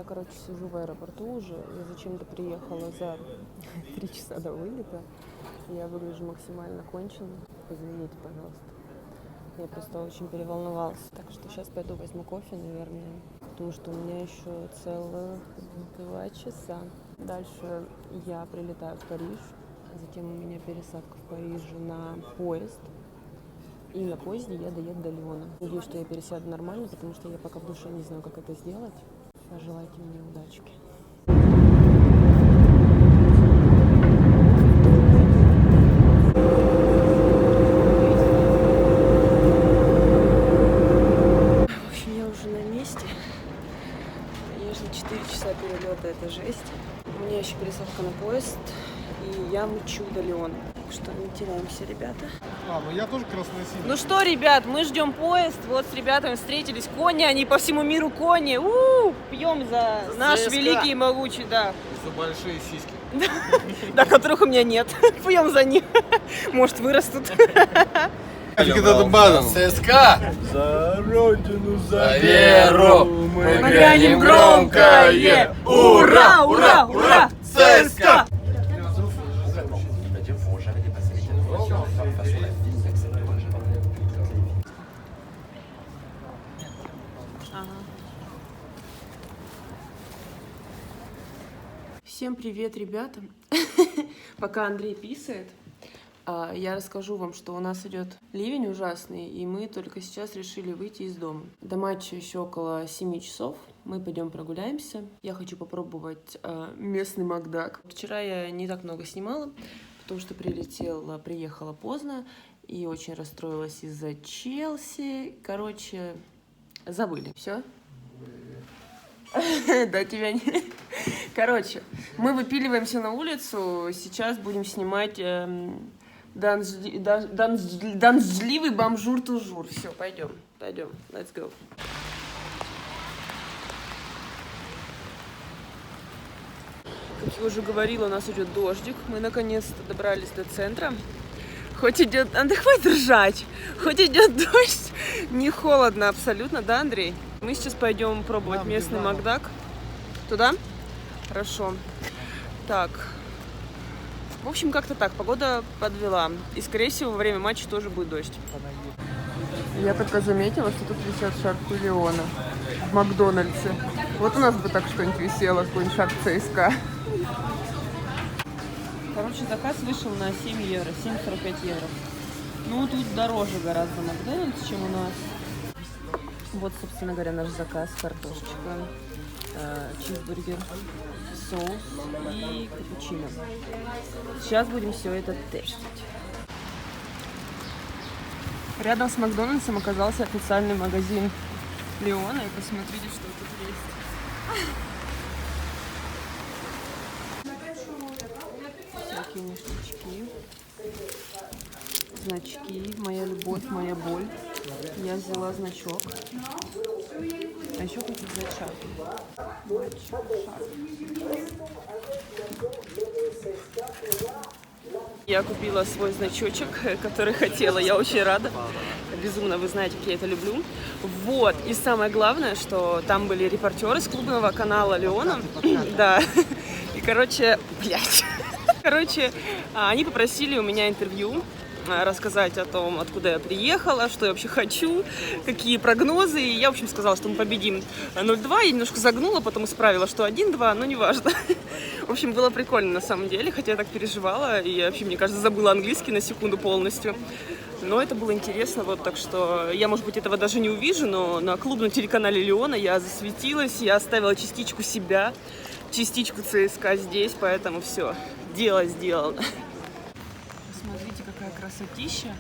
Я, короче, сижу в аэропорту уже. Я зачем-то приехала за 3 часа до вылета. Я выгляжу максимально конченно. Извините, пожалуйста. Я просто очень переволновалась. Так что сейчас пойду возьму кофе, наверное. Потому что у меня еще целых 2 часа. Дальше я прилетаю в Париж. Затем у меня пересадка в Париже на поезд. И на поезде я доеду до Лиона. Надеюсь, что я пересяду нормально, потому что я пока в душе не знаю, как это сделать. Пожелайте мне удачки. В общем, я уже на месте. Конечно, 4 часа перелета — это жесть. У меня еще пересадка на поезд. И я мчу до Лиона. Так что не теряемся, ребята. Ну я тоже красносильный. Ну что, ребят, мы ждем поезд. Вот с ребятами встретились. Кони, они по всему миру кони. Пьем за наш великий и могучий, да. За большие сиськи. Да, которых у меня нет. Пьем за них. Может, вырастут. ЦСКА! За родину, За веру! Мы грянем громкое! Ура, ура, ура! ЦСКА! Всем привет, ребята! Пока Андрей писает, я расскажу вам, что у нас идет ливень ужасный, и мы только сейчас решили выйти из дома. До матча еще около 7 часов. Мы пойдем прогуляемся. Я хочу попробовать местный Макдак. Вчера я не так много снимала, потому что приехала поздно и очень расстроилась из-за Челси. Короче, забыли. Все? Да, тебя не... Короче, мы выпиливаемся на улицу. Сейчас будем снимать дождливый бомжур-тужур. Все, пойдем. Let's go. Как я уже говорила, у нас идет дождик. Мы наконец-то добрались до центра. Хоть идет... Андрей, хватит ржать! Хоть идет дождь, не холодно абсолютно, да, Андрей? Мы сейчас пойдем пробовать местный Макдак. Туда? Хорошо. Так. В общем, как-то так. Погода подвела. И, скорее всего, во время матча тоже будет дождь. Я только заметила, что тут висят шарфы Лиона в Макдональдсе. Вот у нас бы так что-нибудь висело, какой-нибудь шарф ЦСКА. Короче, заказ вышел на 7 евро, 7,45 евро. Ну, тут дороже гораздо Макдональдс, чем у нас. Вот, собственно говоря, наш заказ. Картошечка, чизбургер, соус и капучино. Сейчас будем все это тестить. Рядом с Макдональдсом оказался официальный магазин Лиона. И посмотрите, что тут есть. Всякие ништячки, значки, моя любовь, моя боль. Я взяла значок. А еще хочу взять шарф. Я купила свой значочек, который хотела. Я очень рада. Безумно, вы знаете, как я это люблю. Вот. И самое главное, что там были репортеры с клубного канала Лиона. Да. И, короче, они попросили у меня интервью, рассказать о том, откуда я приехала, что я вообще хочу, какие прогнозы. И я, в общем, сказала, что мы победим 0-2. Я немножко загнула, потом исправила, что 1-2, но неважно. В общем, было прикольно на самом деле, хотя я так переживала. И вообще, мне кажется, забыла английский на секунду полностью. Но это было интересно, вот, так что я, может быть, этого даже не увижу, но на клубном телеканале Лиона я засветилась, я оставила частичку себя, частичку ЦСКА здесь, поэтому все, дело сделано. Посмотрите, какая красотища.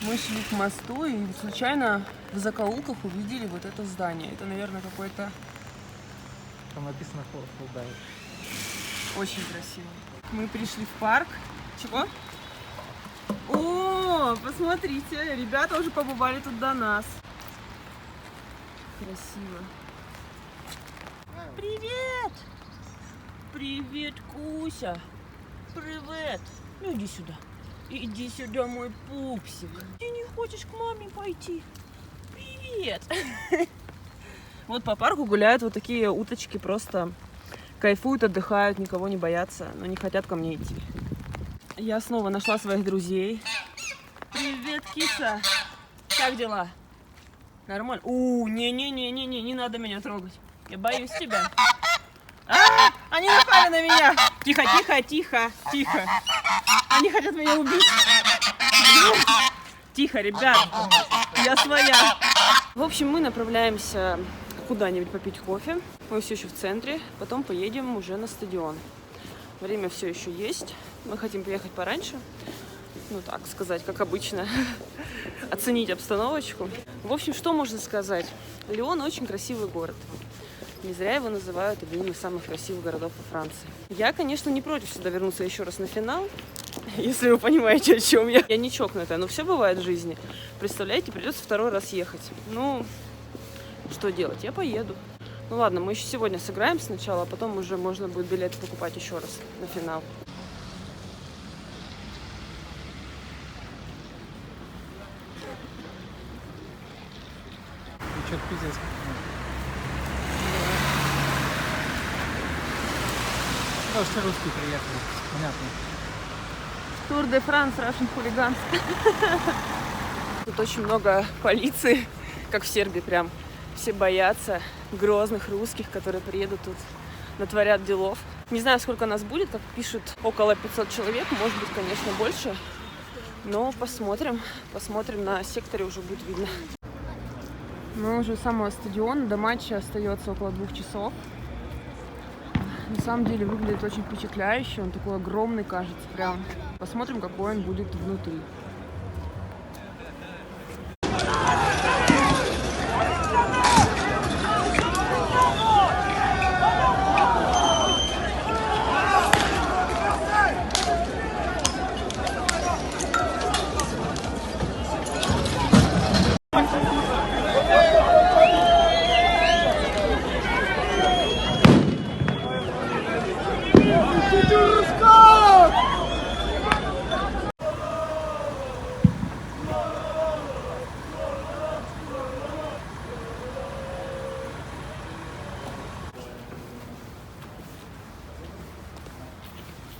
Мы шли к мосту и случайно в закоулках увидели вот это здание. Это, наверное, какой-то... Там написано Холдай. Очень красиво. Мы пришли в парк. Чего? О, посмотрите, ребята уже побывали тут до нас. Красиво. Привет! Привет, Куся! Привет! Ну иди сюда. Иди сюда, мой пупсик. Ты не хочешь к маме пойти? Привет! Вот по парку гуляют вот такие уточки, просто кайфуют, отдыхают, никого не боятся, но не хотят ко мне идти. Я снова нашла своих друзей. Привет, киса! Как дела? Нормально? Не-не-не-не-не, не надо меня трогать. Я боюсь тебя. Они напали на меня! Тихо, тихо, тихо, тихо. Они хотят меня убить. Тихо, ребят, я своя. В общем, мы направляемся куда-нибудь попить кофе. Мы все еще в центре. Потом поедем уже на стадион. Время все еще есть. Мы хотим приехать пораньше. Ну, так сказать, как обычно. Оценить обстановочку. В общем, что можно сказать? Лион очень красивый город. Не зря его называют одним из самых красивых городов во Франции. Я, конечно, не против сюда вернуться еще раз на финал. Если вы понимаете, о чем я. Я не чокнутая, но все бывает в жизни. Представляете, придется второй раз ехать. Ну, что делать? Я поеду. Ну ладно, мы еще сегодня сыграем сначала, а потом уже можно будет билеты покупать еще раз на финал. И что-то пиздец. Ну, все русские приехали, понятно. Тур де Франс, Russian хулиганс. Тут очень много полиции, как в Сербии прям. Все боятся грозных русских, которые приедут тут, натворят делов. Не знаю, сколько нас будет, как пишут, около 500 человек, может быть, конечно, больше. Но посмотрим, на секторе уже будет видно. Мы уже у самого стадиона, до матча остается около 2 часов. На самом деле выглядит очень впечатляюще, он такой огромный, кажется, прям. Посмотрим, какой он будет внутри.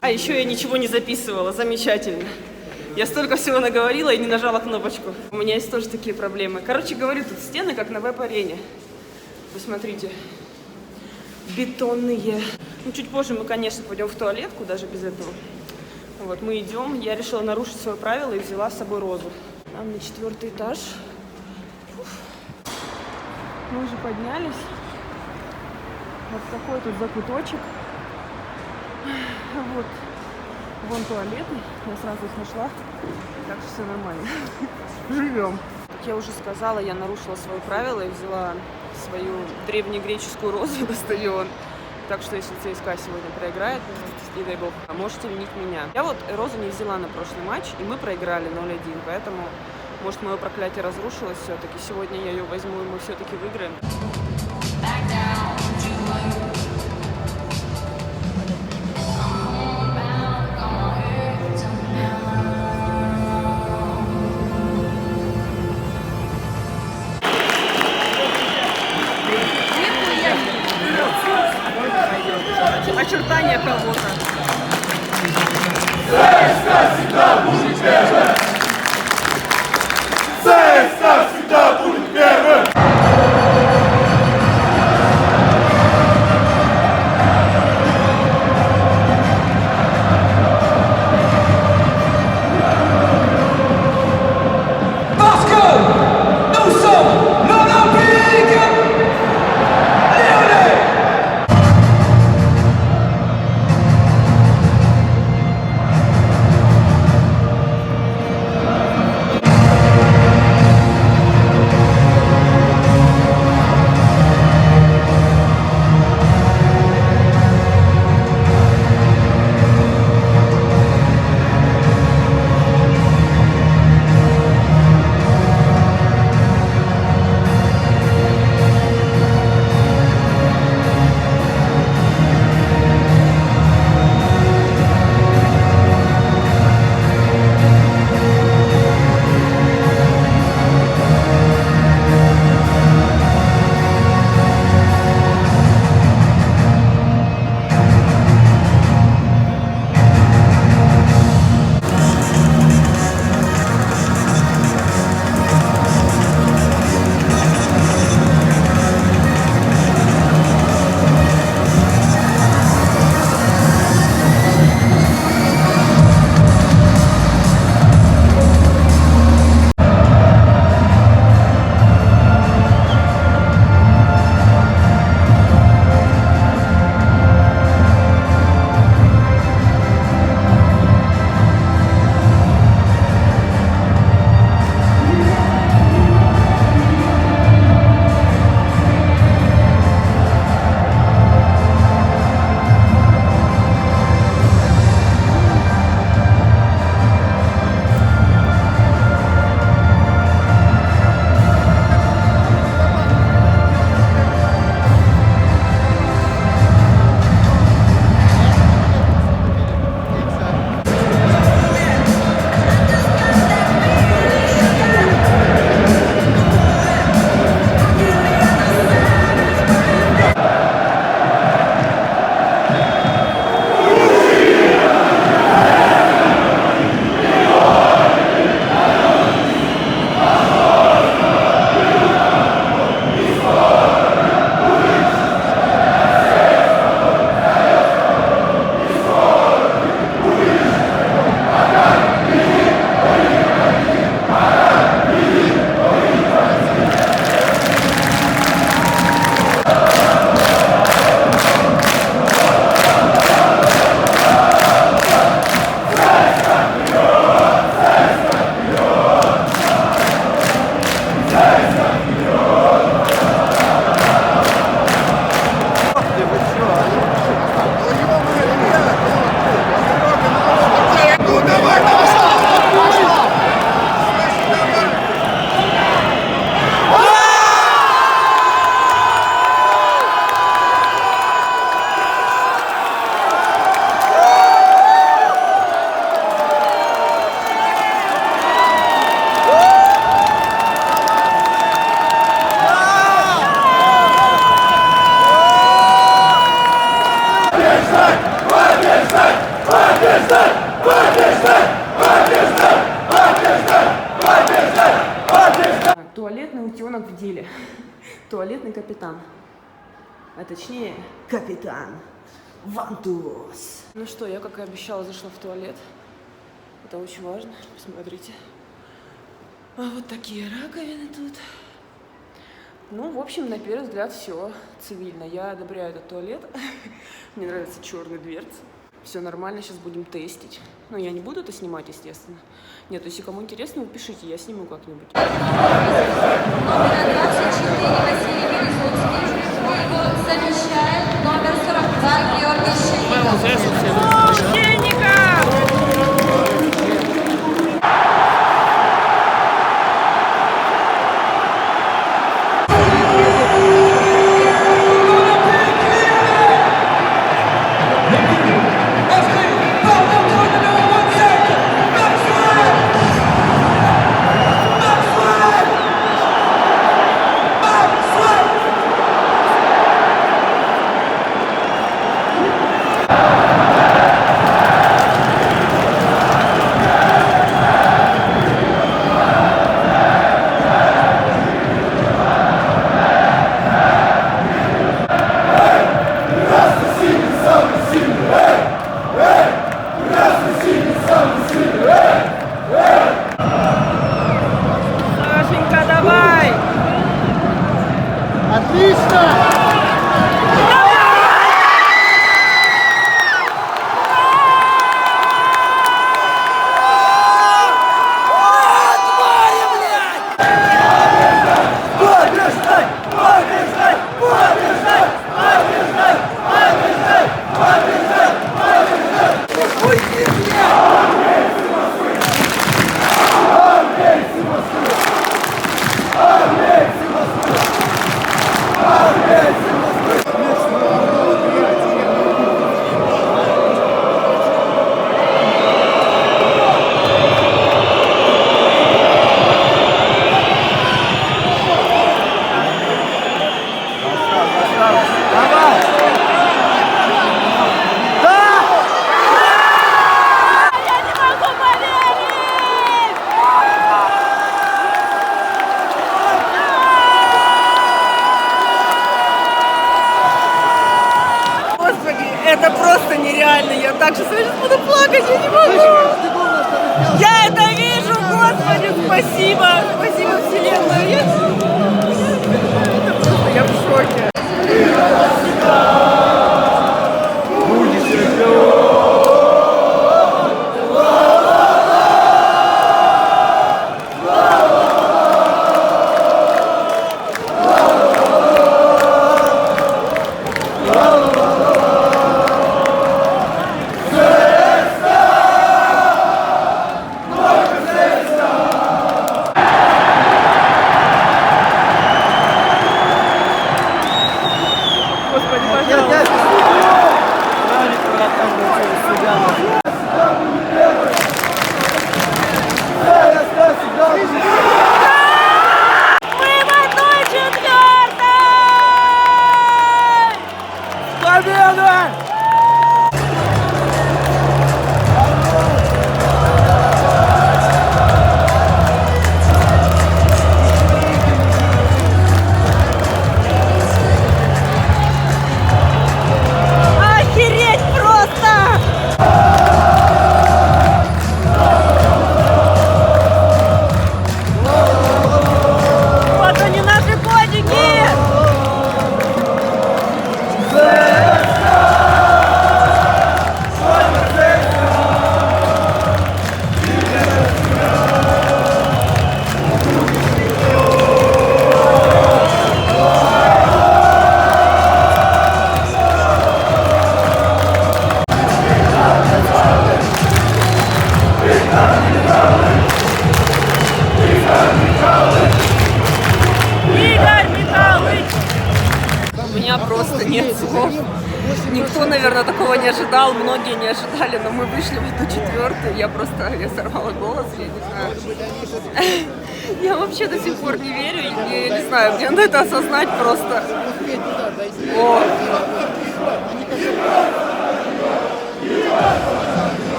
А еще я ничего не записывала, замечательно. Я столько всего наговорила и не нажала кнопочку. У меня есть тоже такие проблемы. Короче говорю, тут стены как на веб-арене. Посмотрите. Бетонные. Ну, чуть позже мы, конечно, пойдем в туалетку, даже без этого. Вот, мы идем. Я решила нарушить свое правило и взяла с собой розу. Там на 4-й этаж. Фух. Мы уже поднялись. Вот такой тут закуточек. Вот. Вон туалеты. Я сразу их нашла. Так что все нормально. Живем. Как я уже сказала, я нарушила свое правило и взяла свою древнегреческую розу на стадион. Так что если ЦСКА сегодня проиграет, не дай бог, можете винить меня. Я вот розу не взяла на прошлый матч, и мы проиграли 0-1. Поэтому, может, мое проклятие разрушилось все-таки. Сегодня я ее возьму, и мы все-таки выиграем. Очертания кого-то. ЦСКА всегда будет первым! ЦСКА всегда будет первым! Туалетный утенок в деле. Туалетный капитан. А точнее, капитан Вантус. Ну что, я, как и обещала, зашла в туалет. Это очень важно. Посмотрите. А вот такие раковины тут. Ну, в общем, на первый взгляд все цивильно. Я одобряю этот туалет. Мне нравятся черные дверцы. Все нормально, сейчас будем тестить. Но я не буду это снимать, естественно. Нет, то есть, если кому интересно, вы пишите, я сниму как-нибудь. Номер 24 Василий Березуцкий. Его замещает номер 42 Георгий Щепетов. Сашенька, давай! Отлично! Это просто нереально. Я так же сейчас буду плакать, я не могу. Я это вижу, Господи, спасибо. Спасибо, Вселенную. Это просто, я в шоке. Просто нет слов. Никто, наверное, такого не ожидал, многие не ожидали, но мы вышли в эту четвертую. Я сорвала голос, я не знаю. Я вообще до сих пор не верю, я не знаю, мне надо это осознать просто. О.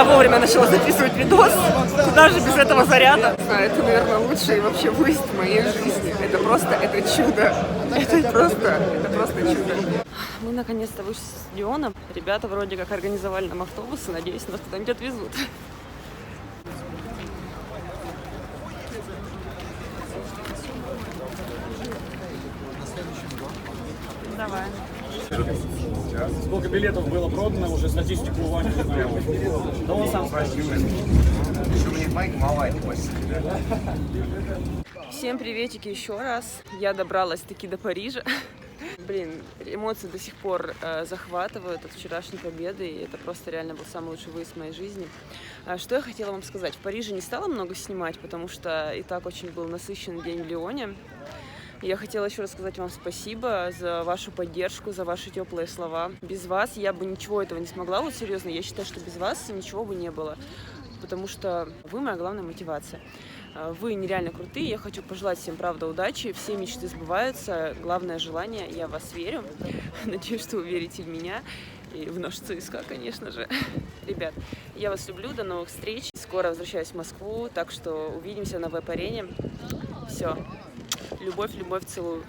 я вовремя начала записывать видос. Куда же без этого заряда? Это, наверное, лучший вообще выезд в моей жизни. Это чудо. Это просто чудо. Мы наконец-то вышли с стадиона. Ребята вроде как организовали нам автобусы. Надеюсь, нас куда-нибудь отвезут. Давай. Сколько билетов было продано, уже статистику у Вани не знаю. Да он сам спросил. Всем приветики еще раз. Я добралась таки до Парижа. Блин, эмоции до сих пор захватывают от вчерашней победы, и это просто реально был самый лучший выезд в моей жизни. Что я хотела вам сказать? В Париже не стала много снимать, потому что и так очень был насыщенный день в Лионе. Я хотела еще раз сказать вам спасибо за вашу поддержку, за ваши теплые слова. Без вас я бы ничего этого не смогла. Вот серьезно, я считаю, что без вас ничего бы не было. Потому что вы моя главная мотивация. Вы нереально крутые. Я хочу пожелать всем, правда, удачи. Все мечты сбываются. Главное желание, я в вас верю. Надеюсь, что вы верите в меня. И в наш ЦСКА, конечно же. Ребят, я вас люблю. До новых встреч. Скоро возвращаюсь в Москву. Так что увидимся на веб-арене. Все. Любовь, любовь, целую.